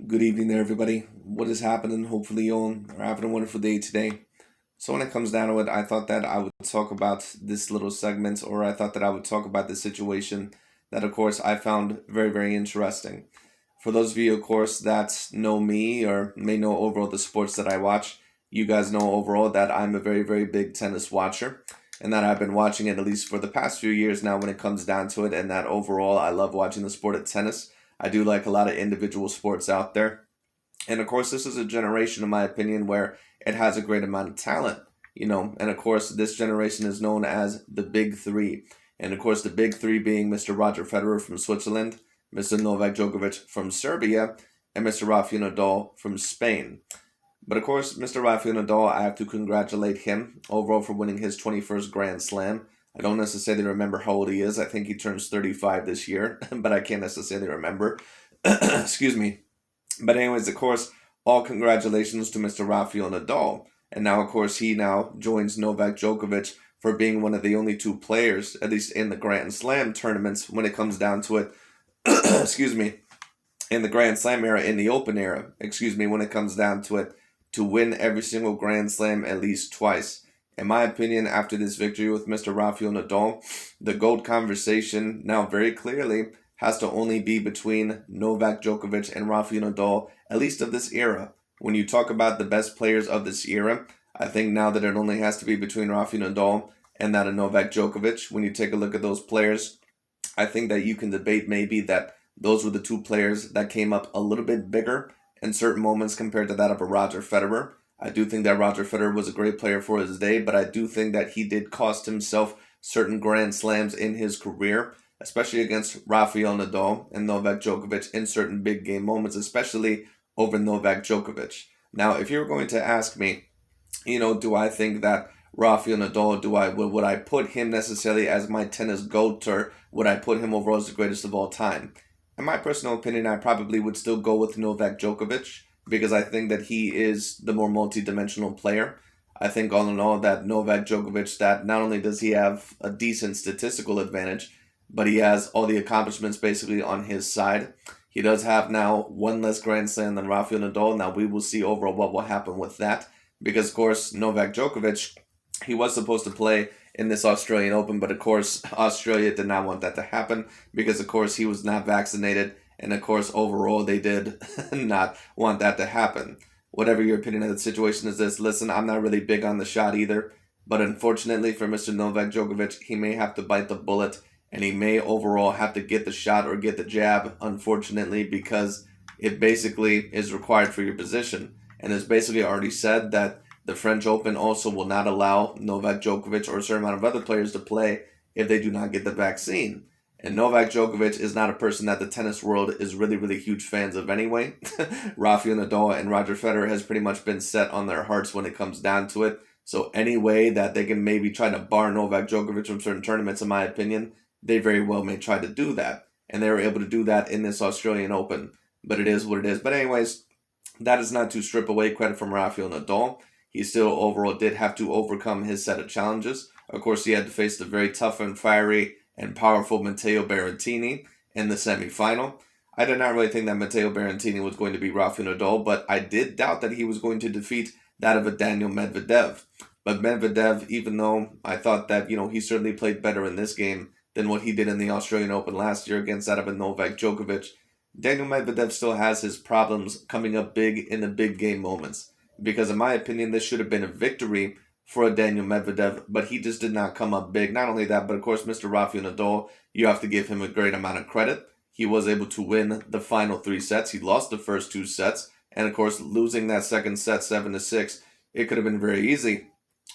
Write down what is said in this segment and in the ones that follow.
Good evening there, everybody. What is happening? Hopefully, you all are having a wonderful day today. So, when it comes down to it, I thought that I would talk about this little segment, or I thought that I would talk about the situation that, of course, I found very, very interesting. For those of you, of course, that know me or may know overall the sports that I watch, you guys know overall that I'm a very, very big tennis watcher, and that I've been watching it at least for the past few years now when it comes down to it, and that overall I love watching the sport of tennis. I do like a lot of individual sports out there. And of course, this is a generation, in my opinion, where it has a great amount of talent, And of course, this generation is known as the Big Three. And of course, the Big Three being Mr. Roger Federer from Switzerland, Mr. Novak Djokovic from Serbia, and Mr. Rafael Nadal from Spain. But of course, Mr. Rafael Nadal, I have to congratulate him overall for winning his 21st Grand Slam. I don't necessarily remember how old he is. I think he turns 35 this year, but I can't necessarily remember. Excuse me. But anyways, of course, all congratulations to Mr. Rafael Nadal. And now, of course, he now joins Novak Djokovic for being one of the only two players, at least in the Grand Slam tournaments, when it comes down to it. Excuse me, in the Grand Slam era, in the Open era, when it comes down to it, to win every single Grand Slam at least twice. In my opinion, after this victory with Mr. Rafael Nadal, the GOAT conversation now very clearly has to only be between Novak Djokovic and Rafael Nadal, at least of this era. When you talk about the best players of this era, I think now that it only has to be between Rafael Nadal and that of Novak Djokovic. When you take a look at those players, I think that you can debate maybe that those were the two players that came up a little bit bigger in certain moments compared to that of a Roger Federer. I do think that Roger Federer was a great player for his day, but I do think that he did cost himself certain Grand Slams in his career, especially against Rafael Nadal and Novak Djokovic in certain big game moments, especially over Novak Djokovic. Now, if you were going to ask me, do I think that Rafael Nadal, would I put him necessarily as my tennis GOAT, or would I put him overall as the greatest of all time? In my personal opinion, I probably would still go with Novak Djokovic because I think that he is the more multi-dimensional player. I think all in all that Novak Djokovic, that not only does he have a decent statistical advantage, but he has all the accomplishments basically on his side. He does have now one less Grand Slam than Rafael Nadal. Now we will see overall what will happen with that because, of course, Novak Djokovic, he was supposed to play in this Australian Open, but of course, Australia did not want that to happen because, of course, he was not vaccinated. And of course, overall, they did not want that to happen. Whatever your opinion of the situation is this, listen, I'm not really big on the shot either. But unfortunately for Mr. Novak Djokovic, he may have to bite the bullet and he may overall have to get the shot or get the jab, unfortunately, because it basically is required for your position. And it's basically already said that the French Open also will not allow Novak Djokovic or a certain amount of other players to play if they do not get the vaccine. And Novak Djokovic is not a person that the tennis world is really, really huge fans of anyway. Rafael Nadal and Roger Federer has pretty much been set on their hearts when it comes down to it. So any way that they can maybe try to bar Novak Djokovic from certain tournaments, in my opinion, they very well may try to do that. And they were able to do that in this Australian Open. But it is what it is. But anyways, that is not to strip away credit from Rafael Nadal. He still overall did have to overcome his set of challenges. Of course, he had to face the very tough and fiery and powerful Matteo Berrettini in the semifinal. I did not really think that Matteo Berrettini was going to beat Rafael Nadal, but I did doubt that he was going to defeat that of a Daniel Medvedev. But Medvedev, even though I thought that, he certainly played better in this game than what he did in the Australian Open last year against that of a Novak Djokovic, Daniel Medvedev still has his problems coming up big in the big game moments. Because in my opinion, this should have been a victory for a Daniel Medvedev, but he just did not come up big. Not only that, but of course, Mr. Rafael Nadal, you have to give him a great amount of credit. He was able to win the final three sets. He lost the first two sets, and of course, losing that second set 7-6, it could have been very easy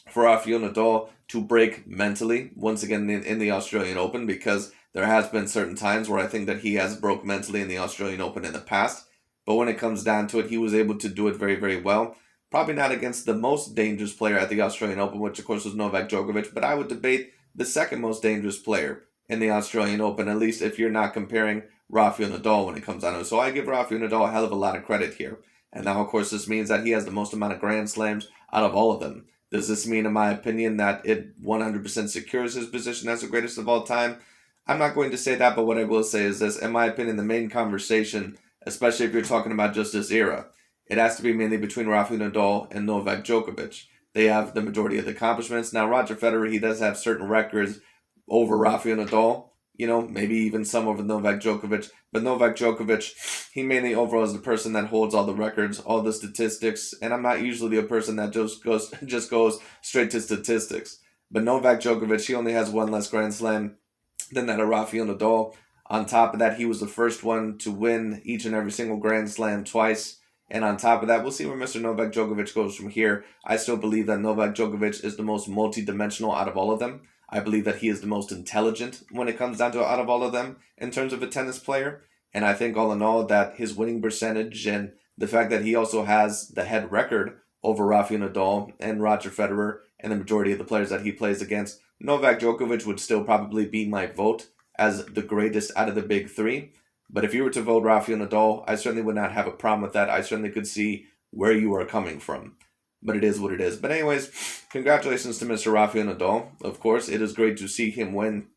for Rafael Nadal to break mentally once again in the Australian Open, because there has been certain times where I think that he has broke mentally in the Australian Open in the past. But when it comes down to it, he was able to do it very, very well. Probably not against the most dangerous player at the Australian Open, which of course was Novak Djokovic, but I would debate the second most dangerous player in the Australian Open, at least if you're not comparing Rafael Nadal when it comes down to it. So I give Rafael Nadal a hell of a lot of credit here. And now, of course, this means that he has the most amount of Grand Slams out of all of them. Does this mean, in my opinion, that it 100% secures his position as the greatest of all time? I'm not going to say that, but what I will say is this. In my opinion, the main conversation, especially if you're talking about just this era. It has to be mainly between Rafael Nadal and Novak Djokovic. They have the majority of the accomplishments. Now, Roger Federer, he does have certain records over Rafael Nadal, maybe even some over Novak Djokovic. But Novak Djokovic, he mainly overall is the person that holds all the records, all the statistics. And I'm not usually a person that just goes straight to statistics. But Novak Djokovic, he only has one less Grand Slam than that of Rafael Nadal. On top of that, he was the first one to win each and every single Grand Slam twice. And on top of that, we'll see where Mr. Novak Djokovic goes from here. I still believe that Novak Djokovic is the most multi-dimensional out of all of them. I believe that he is the most intelligent when it comes down to out of all of them in terms of a tennis player. And I think all in all that his winning percentage and the fact that he also has the head record over Rafael Nadal and Roger Federer and the majority of the players that he plays against, Novak Djokovic would still probably be my vote as the greatest out of the big three. But if you were to vote Rafael Nadal, I certainly would not have a problem with that. I certainly could see where you are coming from. But it is what it is. But anyways, congratulations to Mr. Rafael Nadal. Of course, it is great to see him win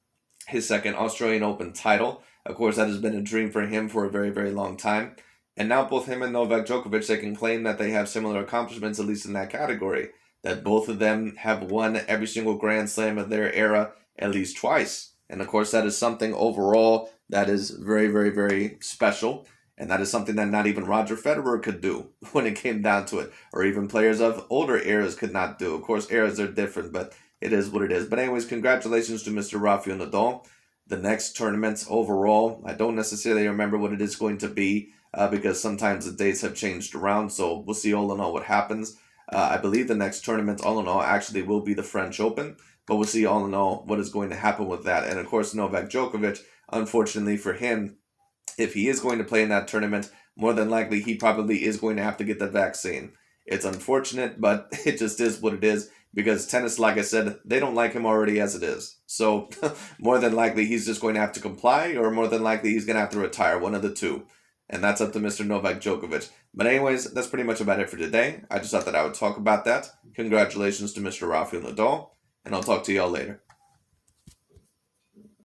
his second Australian Open title. Of course, that has been a dream for him for a very, very long time. And now both him and Novak Djokovic, they can claim that they have similar accomplishments, at least in that category. That both of them have won every single Grand Slam of their era at least twice. And of course, that is something overall that is very, very, very special. And that is something that not even Roger Federer could do when it came down to it. Or even players of older eras could not do. Of course, eras are different, but it is what it is. But anyways, congratulations to Mr. Rafael Nadal. The next tournament overall, I don't necessarily remember what it is going to be because sometimes the dates have changed around. So we'll see all in all what happens. I believe the next tournament, all in all, actually will be the French Open. But we'll see all in all what is going to happen with that. And of course, Novak Djokovic, unfortunately for him, if he is going to play in that tournament, more than likely he probably is going to have to get the vaccine. It's unfortunate, but it just is what it is because tennis, like I said, they don't like him already as it is. So more than likely he's just going to have to comply, or more than likely he's going to have to retire, one of the two. And that's up to Mr. Novak Djokovic. But anyways, that's pretty much about it for today. I just thought that I would talk about that. Congratulations to Mr. Rafael Nadal, and I'll talk to y'all later.